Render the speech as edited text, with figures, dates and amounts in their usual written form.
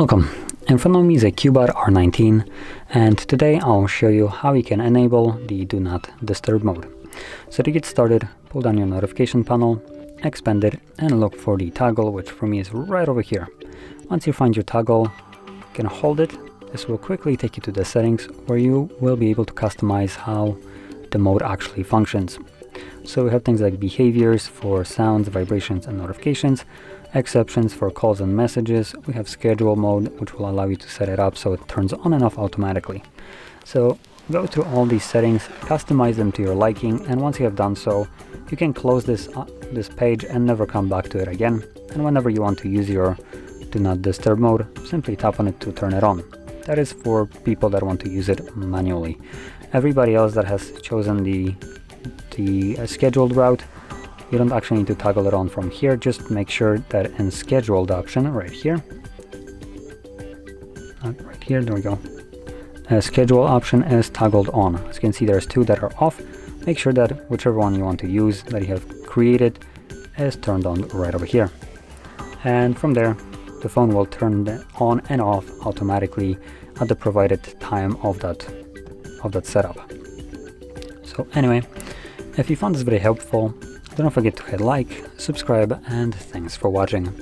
Welcome. In front of me is a CUBOT R19, and today I'll show you how you can enable the Do Not Disturb mode. So to get started, pull down your notification panel, expand it, and look for the toggle, which for me is right over here. Once you find your toggle, you can hold it. This will quickly take you to the settings where you will be able to customize how the mode actually functions. So we have things like behaviors for sounds, vibrations, and notifications, exceptions for calls and messages. We have schedule mode, which will allow you to set it up so it turns on and off automatically. So go through all these settings, customize them to your liking, and once you have done so, you can close this page and never come back to it again. And whenever you want to use your Do Not Disturb mode, simply tap on it to turn it on. That is for people that want to use it manually. Everybody else that has chosen the scheduled route, you don't actually need to toggle it on from here. Just make sure that in scheduled option right here, there we go, schedule option is toggled on. As you can see, there's two that are off. Make sure that whichever one you want to use that you have created is turned on right over here, and from there the phone will turn on and off automatically at the provided time of that setup. So anyway, if you found this very helpful, don't forget to hit like, subscribe, and thanks for watching.